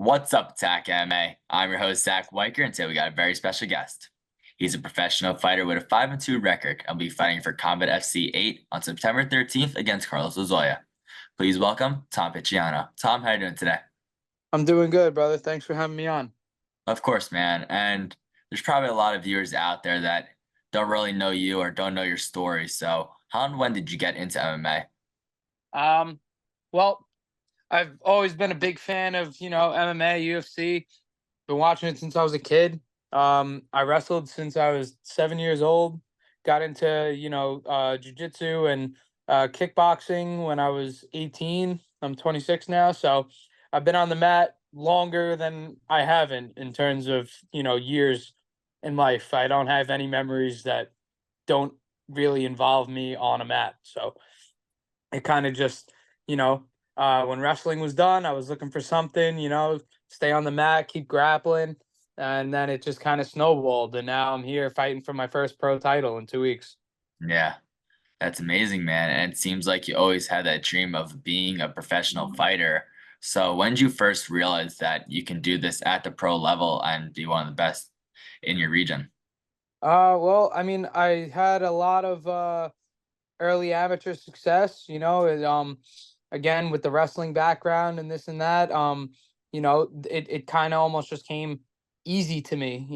What's up, Zach MMA? I'm your host, Zach Weicker, and today we got a very special guest. He's a professional fighter with a 5-2 record and will be fighting for Combat FC 8 on September 13th against Carlos Lozoya. Please welcome Tom Picciano. Tom, how are you doing today? I'm doing good, brother. Thanks for having me on. Of course, man. And there's probably a lot of viewers out there that don't really know you or don't know your story. So, how and when did you get into MMA? Um, well, I've always been a big fan of, MMA, UFC. Been watching it since I was a kid. I wrestled since I was 7 years old. Got into, jiu-jitsu and kickboxing when I was 18. I'm 26 now, so I've been on the mat longer than I haven't in terms of, years in life. I don't have any memories that don't really involve me on a mat. So it kind of just, when wrestling was done, I was looking for something, stay on the mat, keep grappling. And then it just kind of snowballed. And now I'm here fighting for my first pro title in 2 weeks. Yeah, that's amazing, man. And it seems like you always had that dream of being a professional fighter. So when did you first realize that you can do this at the pro level and be one of the best in your region? Well, I mean, I had a lot of early amateur success, again with the wrestling background and this and that. It kind of almost just came easy to me,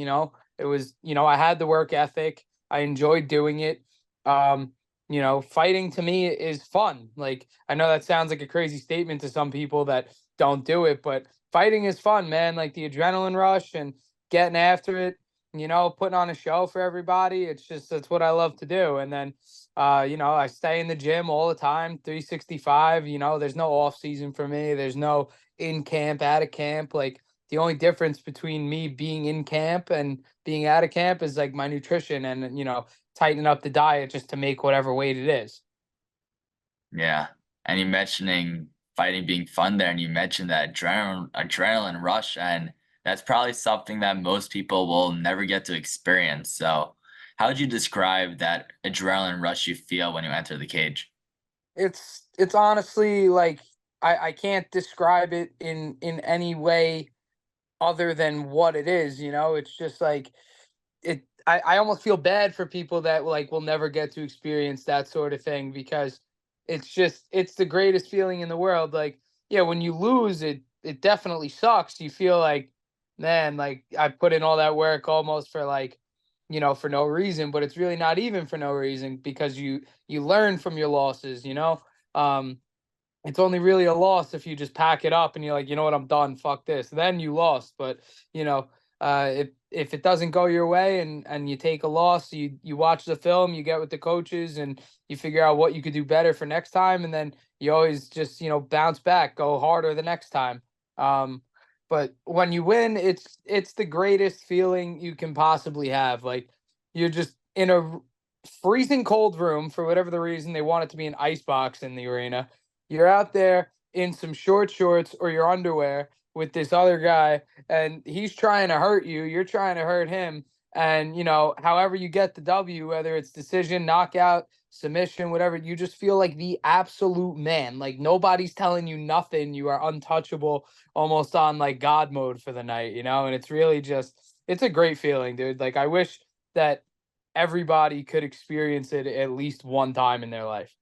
It was, I had the work ethic. I enjoyed doing it. Fighting to me is fun. Like, I know that sounds like a crazy statement to some people that don't do it, but fighting is fun, man. Like the adrenaline rush and getting after it, putting on a show for everybody. That's what I love to do. And then I stay in the gym all the time, 365. There's no off season for me. There's no in camp, out of camp. Like the only difference between me being in camp and being out of camp is like my nutrition and, tightening up the diet just to make whatever weight it is. Yeah. And you mentioning fighting being fun there, and you mentioned that adrenaline rush, and that's probably something that most people will never get to experience. So how would you describe that adrenaline rush you feel when you enter the cage? It's honestly like I can't describe it in any way other than what it is, It's just like I almost feel bad for people that like will never get to experience that sort of thing because it's the greatest feeling in the world. Like, yeah, when you lose it definitely sucks. You feel like, man, like I put in all that work almost for like, for no reason, but it's really not even for no reason because you learn from your losses, Um it's only really a loss if you just pack it up and you're like, you know what, I'm done. Fuck this. Then you lost. But you know, if it doesn't go your way and you take a loss, you watch the film, you get with the coaches, and you figure out what you could do better for next time, and then you always just bounce back, go harder the next time. Um, but when you win, it's the greatest feeling you can possibly have. Like you're just in a freezing cold room for whatever the reason they want it to be an ice box in the arena. You're out there in some short shorts or your underwear with this other guy, and he's trying to hurt you. You're trying to hurt him. And, however you get the W, whether it's decision, knockout, submission, whatever, you just feel like the absolute man. Like nobody's telling you nothing. You are untouchable, almost on like God mode for the night, And it's really it's a great feeling, dude. Like I wish that everybody could experience it at least one time in their life.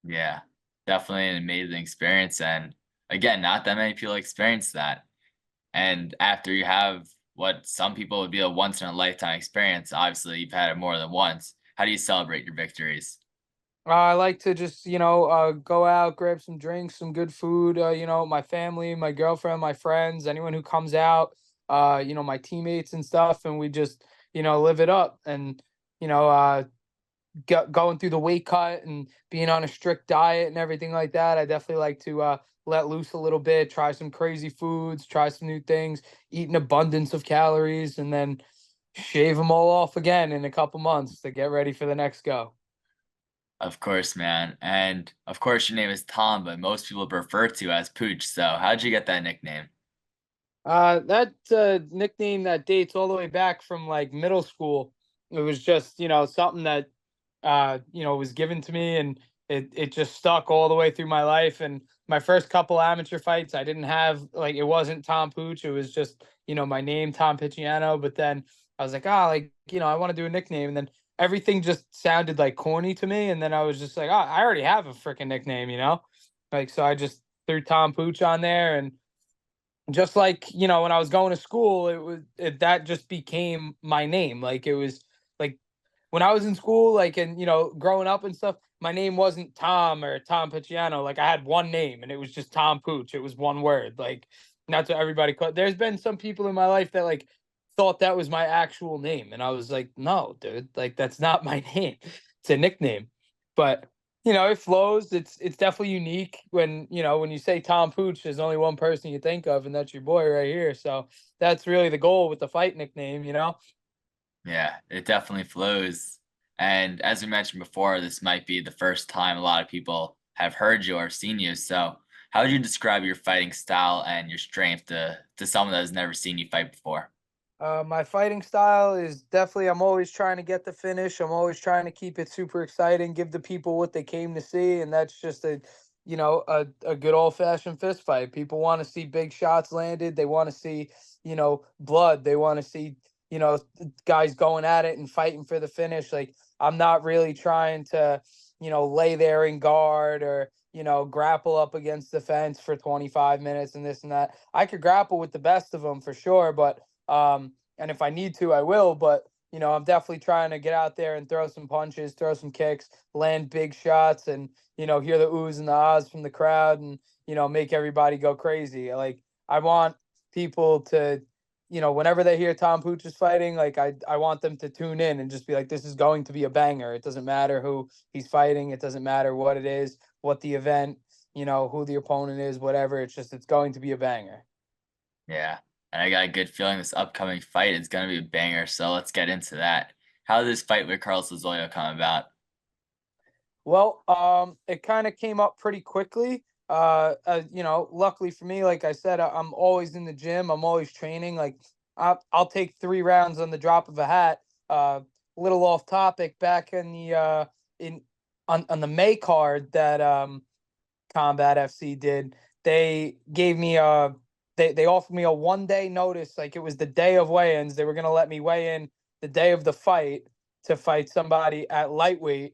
Yeah, definitely an amazing experience. And again, not that many people experience that. And after you have what some people would be a once in a lifetime experience, obviously you've had it more than once. How do you celebrate your victories? I like to just, go out, grab some drinks, some good food, my family, my girlfriend, my friends, anyone who comes out, my teammates and stuff. And we just, live it up and, you know, uh, going through the weight cut and being on a strict diet and everything like that. I definitely like to let loose a little bit, try some crazy foods, try some new things, eat an abundance of calories, and then shave them all off again in a couple months to get ready for the next go. Of course, man. And of course, your name is Tom, but most people prefer to as Pooch. So how'd you get that nickname? That nickname that dates all the way back from like middle school. It was just something that was given to me, and it just stuck all the way through my life. And my first couple amateur fights, I didn't have like it wasn't Tom Pooch. It was just my name, Tom Picciano. But then I was like, like I want to do a nickname, and then everything just sounded like corny to me. And then I was just like, I already have a freaking nickname. Like so, I just threw Tom Pooch on there, and just like when I was going to school, that just became my name. Like it was like when I was in school, like and growing up and stuff, my name wasn't Tom or Tom Picciano. Like I had one name, and it was just Tom Pooch. It was one word. Like that's what everybody called. There's been some people in my life that like thought that was my actual name, and I was like, no, dude, like that's not my name. It's a nickname. But it flows. It's definitely unique when you say Tom Pooch, there's only one person you think of, and that's your boy right here. So that's really the goal with the fight nickname. Yeah, it definitely flows. And as we mentioned before, this might be the first time a lot of people have heard you or seen you. So, how would you describe your fighting style and your strength to someone that has never seen you fight before? My fighting style is definitely I'm always trying to get the finish. I'm always trying to keep it super exciting, give the people what they came to see, and that's just a good old fashioned fist fight. People want to see big shots landed. They want to see blood. They want to see guys going at it and fighting for the finish. Like I'm not really trying to lay there in guard or grapple up against the fence for 25 minutes and this and that. I could grapple with the best of them for sure, but and if I need to, I will. But I'm definitely trying to get out there and throw some punches, throw some kicks, land big shots, and hear the oohs and the ahs from the crowd, and make everybody go crazy. Like I want people to, whenever they hear Tom Pooch is fighting, like I want them to tune in and just be like, this is going to be a banger. It doesn't matter who he's fighting. It doesn't matter what it is, what the event, who the opponent is, whatever. It's going to be a banger. Yeah. And I got a good feeling this upcoming fight is going to be a banger. So, let's get into that. How did this fight with Carlos Lozoya come about? Well, it kind of came up pretty quickly. Luckily for me, like I said, I'm always in the gym. I'm always training. Like I'll take 3 rounds on the drop of a hat. Little off topic. Back in the in on the May card that Combat FC did, they gave me they offered me a 1 day notice. Like it was the day of weigh-ins. They were gonna let me weigh in the day of the fight to fight somebody at lightweight,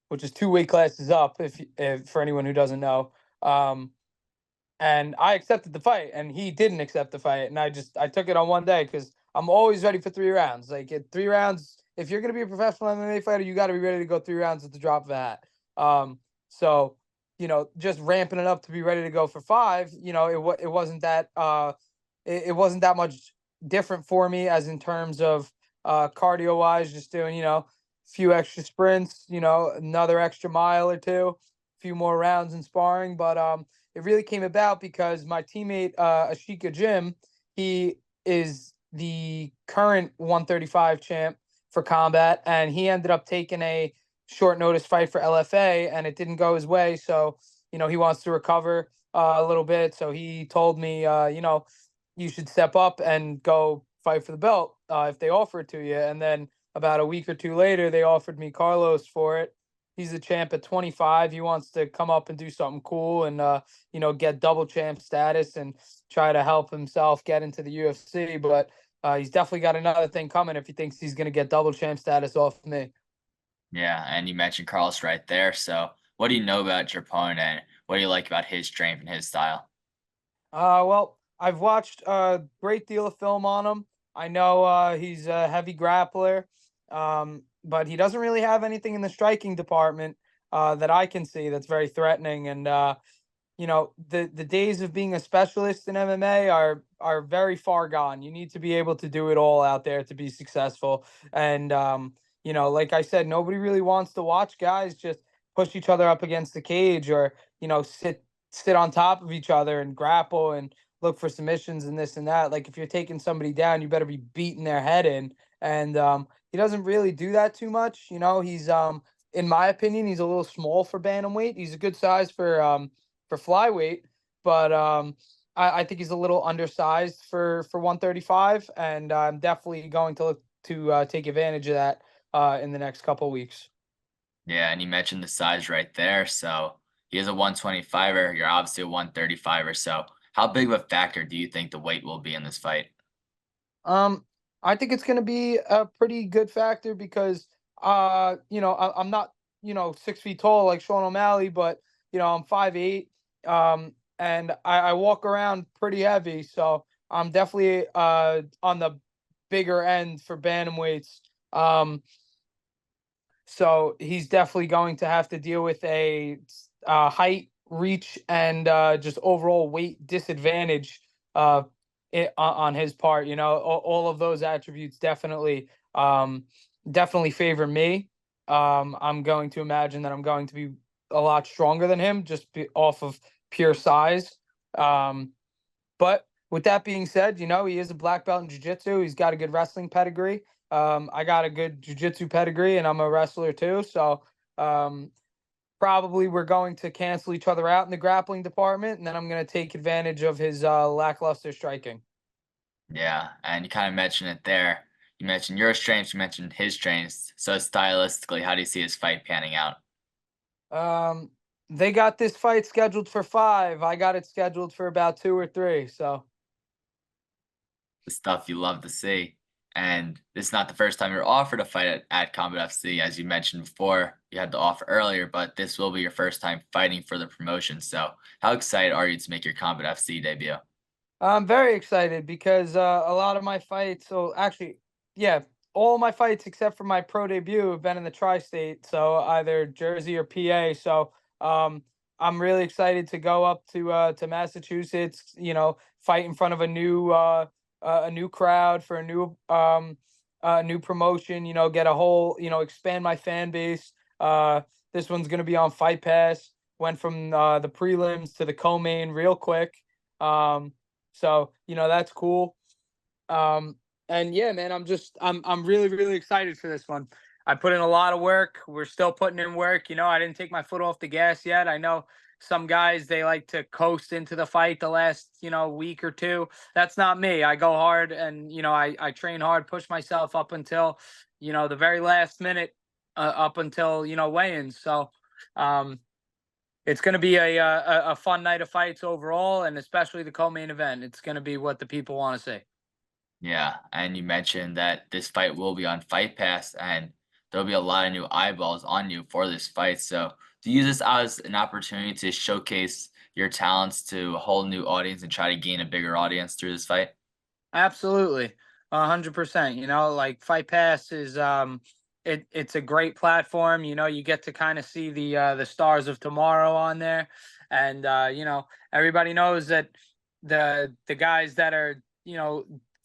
which is 2 weight classes up. If for anyone who doesn't know, and I accepted the fight, and he didn't accept the fight, and I took it on 1 day because I'm always ready for 3 rounds. Like at 3 rounds, if you're gonna be a professional MMA fighter, you got to be ready to go 3 rounds at the drop of a hat. So just ramping it up to be ready to go for five. It wasn't that it wasn't that much different for me as in terms of cardio wise, just doing a few extra sprints, another extra mile or two, a few more rounds in sparring, but it really came about because my teammate Ashika Jim, he is the current 135 champ for combat, and he ended up taking a short notice fight for LFA, and it didn't go his way. So he wants to recover a little bit. So he told me, you should step up and go fight for the belt if they offer it to you. And then about a week or two later, they offered me Carlos for it. He's the champ at 25. He wants to come up and do something cool and get double champ status and try to help himself get into the UFC. But he's definitely got another thing coming if he thinks he's going to get double champ status off me. Yeah. And you mentioned Carlos right there. So, what do you know about your opponent and what do you like about his strength and his style? Well, I've watched a great deal of film on him. I know he's a heavy grappler, but he doesn't really have anything in the striking department that I can see that's very threatening. And the days of being a specialist in MMA are very far gone. You need to be able to do it all out there to be successful. And like I said, nobody really wants to watch guys just push each other up against the cage or sit on top of each other and grapple and look for submissions and this and that. Like if you're taking somebody down, you better be beating their head in. And he doesn't really do that too much. He's in my opinion, he's a little small for bantamweight. He's a good size for flyweight, but I think he's a little undersized for 135, and I'm definitely going to look to take advantage of that in the next couple weeks. Yeah, and you mentioned the size right there. So he is a 125er. You're obviously a 135er. So how big of a factor do you think the weight will be in this fight? Um, I think it's going to be a pretty good factor because, I'm not, 6 feet tall like Sean O'Malley, but I'm 5'8", and I walk around pretty heavy, so I'm definitely on the bigger end for bantamweights. Um, so he's definitely going to have to deal with a height, reach, and just overall weight disadvantage uh, on his part. All of those attributes definitely favor me. I'm going to imagine that I'm going to be a lot stronger than him just off of pure size. Um, but with that being said, he is a black belt in jiu-jitsu. He's got a good wrestling pedigree. I got a good jiu-jitsu pedigree, and I'm a wrestler too. So um, probably we're going to cancel each other out in the grappling department, and then I'm going to take advantage of his lackluster striking. Yeah, and you kind of mentioned it there. You mentioned your strengths, you mentioned his strengths. So stylistically, how do you see his fight panning out? Um, they got this fight scheduled for 5. I got it scheduled for about 2 or 3. So The stuff you love to see. And this is not the first time you're offered a fight at Combat FC. As you mentioned before, you had the offer earlier, but this will be your first time fighting for the promotion. So, how excited are you to make your Combat FC debut? I'm very excited because a lot of my fights, so actually, yeah, all my fights except for my pro debut have been in the tri-state, so either Jersey or PA. So um, I'm really excited to go up to Massachusetts, fight in front of a new crowd for a new promotion. Get a whole, expand my fan base. This one's gonna be on Fight Pass. Went from the prelims to the co-main real quick. Um, so, that's cool. Um, and yeah, man, I'm really, really excited for this one. I put in a lot of work. We're still putting in work. I didn't take my foot off the gas yet. I know some guys they like to coast into the fight the last, week or two. That's not me. I go hard and I train hard, push myself up until, the very last minute, up until, weigh-ins. So um it's going to be a fun night of fights overall, and especially the co-main event. It's going to be what the people want to see. Yeah, and you mentioned that this fight will be on Fight Pass, and there'll be a lot of new eyeballs on you for this fight. So, do you use this as an opportunity to showcase your talents to a whole new audience and try to gain a bigger audience through this fight? Absolutely, 100%. Like Fight Pass is it's a great platform. You get to kind of see the stars of tomorrow on there, and everybody knows that the guys that are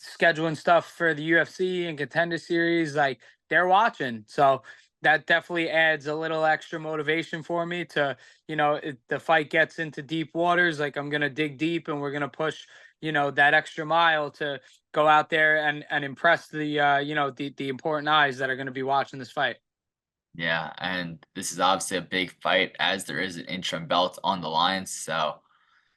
scheduling stuff for the UFC and Contender Series, like they're watching. So that definitely adds a little extra motivation for me to, the fight gets into deep waters. Like I'm gonna dig deep, and we're gonna push, that extra mile to go out there and impress the important eyes that are going to be watching this fight. Yeah, and this is obviously a big fight as there is an interim belt on the line. So,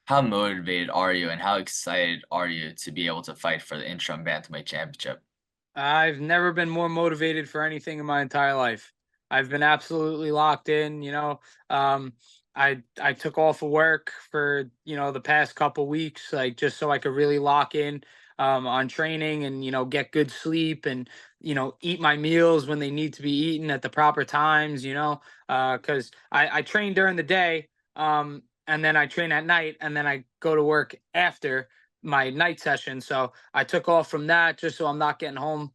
how motivated are you and how excited are you to be able to fight for the interim bantamweight championship? I've never been more motivated for anything in my entire life. I've been absolutely locked in. Um, I took off of work for the past couple weeks, like just so I could really lock in on training and get good sleep and eat my meals when they need to be eaten at the proper times. Because I train during the day, and then I train at night, and then I go to work after my night session. So I took off from that just so I'm not getting home,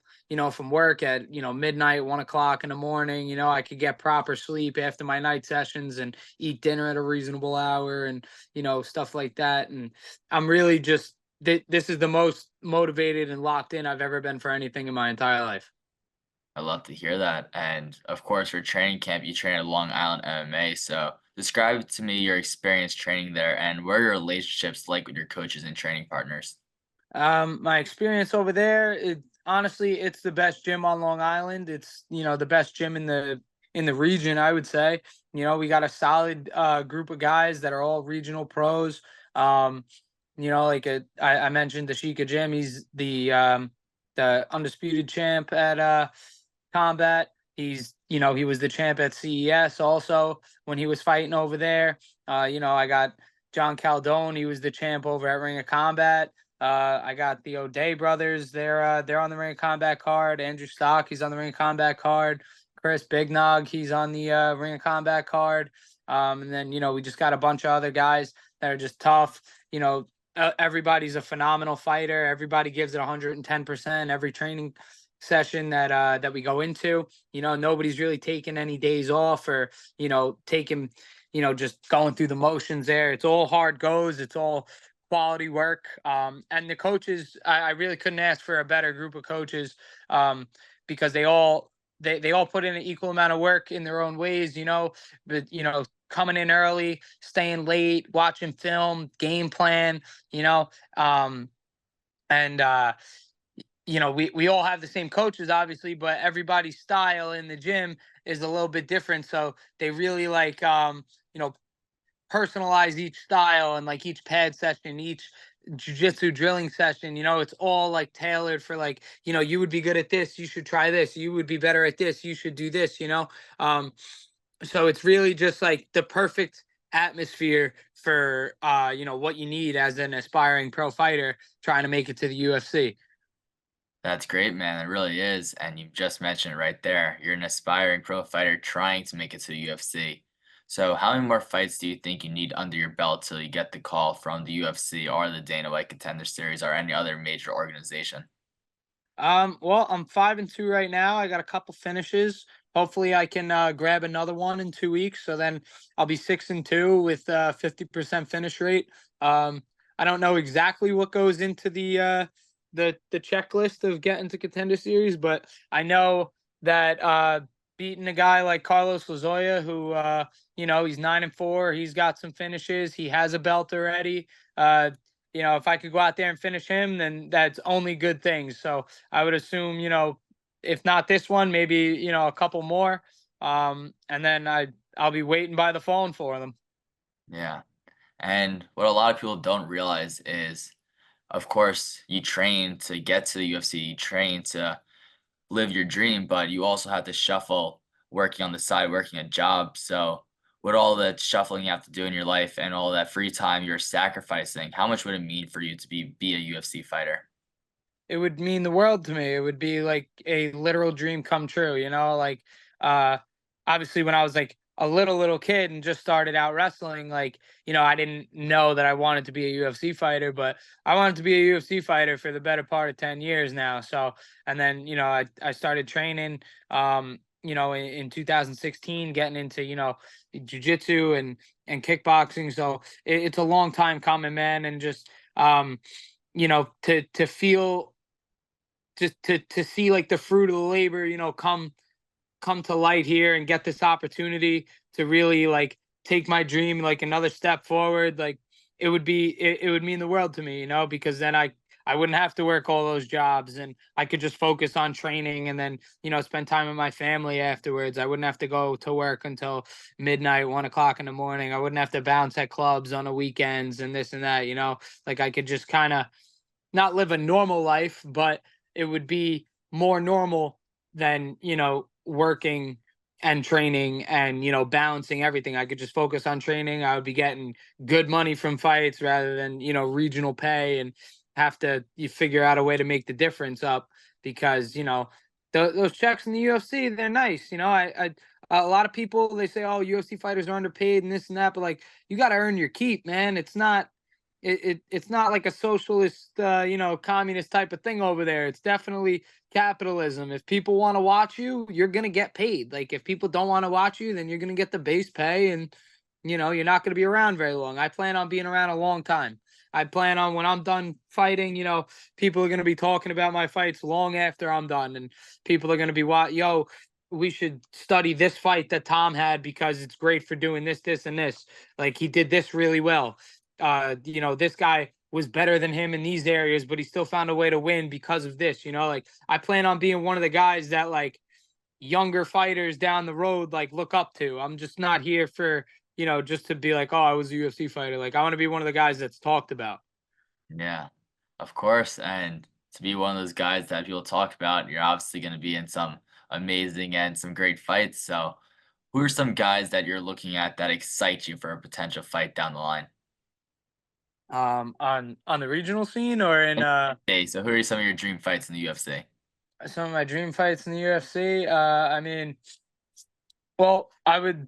from work at, midnight, 1 o'clock in the morning. I could get proper sleep after my night sessions and eat dinner at a reasonable hour and, stuff like that. And I'm really just, this is the most motivated and locked in I've ever been for anything in my entire life. I love to hear that. And of course, for training camp, you train at Long Island MMA. So, describe to me your experience training there and where your relationships like with your coaches and training partners. My experience over there, honestly, it's the best gym on Long Island. It's the best gym in the region, I would say. We got a solid group of guys that are all regional pros. Um, like I mentioned the Sheikah Gym. He's the undisputed champ at Combat. He's he was the champ at CES also when he was fighting over there. I got John Caldone. He was the champ over at Ring of Combat. I got the O'Day brothers. They're on the Ring of Combat card. Andrew Stock, he's on the Ring of Combat card. Chris Bignog, he's on the Ring of Combat card. And then we just got a bunch of other guys that are just tough. Everybody's a phenomenal fighter. Everybody gives it 110% every training session that we go into. Nobody's really taking any days off or taking just going through the motions there. It's all hard goes. It's all quality work. And the coaches, I really couldn't ask for a better group of coaches, because they all put in an equal amount of work in their own ways. But coming in early, staying late, watching film, game plan. Um, and we all have the same coaches, obviously, but everybody's style in the gym is a little bit different. So they really personalize each style, and like each pad session, each jujitsu drilling session. It's all like tailored for you would be good at this, you should try this. You would be better at this, you should do this. So it's really just like the perfect atmosphere for what you need as an aspiring pro fighter trying to make it to the UFC. That's great, man. It really is. And you just mentioned it right there. You're an aspiring pro fighter trying to make it to the UFC. So, how many more fights do you think you need under your belt till you get the call from the UFC or the Dana White Contender Series or any other major organization? Well, I'm 5-2 right now. I got a couple finishes. Hopefully, I can grab another one in 2 weeks. So then I'll be 6-2 with 50% finish rate. I don't know exactly what goes into the checklist of getting to Contender Series, but I know that beating a guy like Carlos Lozoya, who he's 9-4, he's got some finishes, he has a belt already. If I could go out there and finish him, then that's only good things. So I would assume, if not this one, maybe a couple more, and then I'll be waiting by the phone for them. Yeah. And what a lot of people don't realize is, of course, you train to get to the UFC, you train to live your dream, but you also have to shuffle working on the side, working a job. So, with all the shuffling you have to do in your life and all that free time you're sacrificing, how much would it mean for you to be a UFC fighter? It would mean the world to me. It would be like a literal dream come true, uh obviously when I was like a little kid and just started out wrestling, I didn't know that I wanted to be a UFC fighter, but I wanted to be a UFC fighter for the better part of 10 years now. So, and then, I started training in 2016, getting into, jiu-jitsu and kickboxing. So it's a long time coming, man, and just to feel just to see like the fruit of the labor, come to light here and get this opportunity to really like take my dream like another step forward. Like it would mean the world to me, because then I wouldn't have to work all those jobs, and I could just focus on training and then, spend time with my family afterwards. I wouldn't have to go to work until midnight, 1 o'clock in the morning. I wouldn't have to bounce at clubs on the weekends and this and that, like I could just kind of not live a normal life, but it would be more normal than, working and training and, balancing everything. I could just focus on training. I would be getting good money from fights rather than, regional pay, and have to you figure out a way to make the difference up because, those checks in the UFC, they're nice. A lot of people, they say, oh, UFC fighters are underpaid and this and that, but like you got to earn your keep, man. It's not like a socialist communist type of thing over there. It's definitely capitalism. If people want to watch you, you're going to get paid. Like if people don't want to watch you, then you're going to get the base pay, and you're not going to be around very long. I plan on being around a long time. I plan on when I'm done fighting, people are going to be talking about my fights long after I'm done, and people are going to be yo, we should study this fight that Tom had because it's great for doing this and this. Like he did this really well. This guy was better than him in these areas, but he still found a way to win because of this. Like I plan on being one of the guys that like younger fighters down the road like look up to. I'm just not here for, just to be like, oh, I was a UFC fighter. Like I want to be one of the guys that's talked about. Yeah, of course. And to be one of those guys that people talk about, you're obviously going to be in some amazing and some great fights. So, who are some guys that you're looking at that excite you for a potential fight down the line? On the regional scene or in Okay, so who are some of your dream fights in the UFC? some of my dream fights in the UFC? I mean, well, I would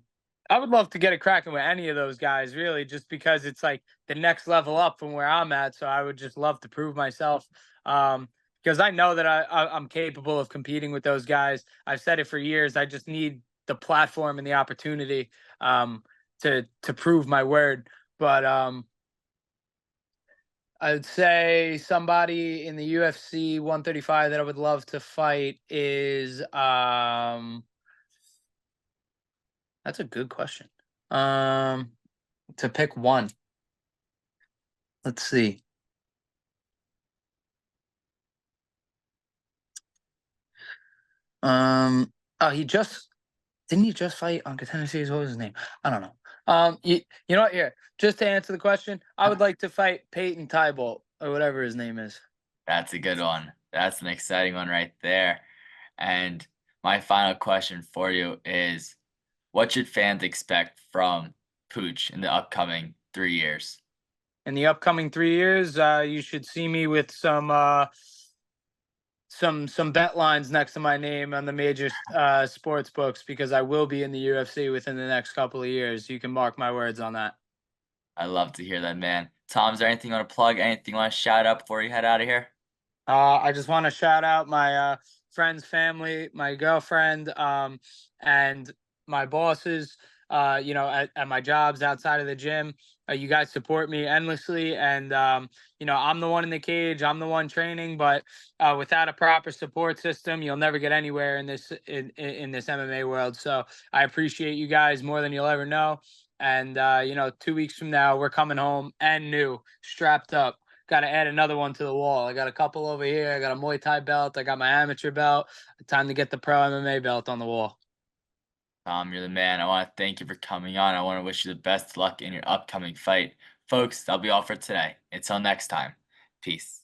love to get it cracking with any of those guys, really, just because it's like the next level up from where I'm at. So I would just love to prove myself. Because I know that I'm capable of competing with those guys. I've said it for years. I just need the platform and the opportunity to prove my word. But I'd say somebody in the UFC 135 that I would love to fight is that's a good question. Um, to pick one, let's see. Um, oh, he just didn't he just fight on Contender Series? What was his name? I don't know. You know what? Here, just to answer the question, I would like to fight Peyton Tybolt or whatever his name is. That's a good one. That's an exciting one right there. And my final question for you is, what should fans expect from Pooch in the upcoming 3 years? In the upcoming 3 years, you should see me with some bet lines next to my name on the major sports books because I will be in the UFC within the next couple of years. You can mark my words on that. I love to hear that, man. Tom, is there anything you want to plug? Anything you want to shout out before you head out of here? I just want to shout out my friends, family, my girlfriend, and my bosses. At my jobs outside of the gym, you guys support me endlessly, and I'm the one in the cage, I'm the one training, but without a proper support system, you'll never get anywhere in in this MMA world. So I appreciate you guys more than you'll ever know. And 2 weeks from now, we're coming home and new, strapped up. Got to add another one to the wall. I got a couple over here. I got a Muay Thai belt. I got my amateur belt. Time to get the pro MMA belt on the wall. Tom, you're the man. I want to thank you for coming on. I want to wish you the best luck in your upcoming fight. Folks, that'll be all for today. Until next time, peace.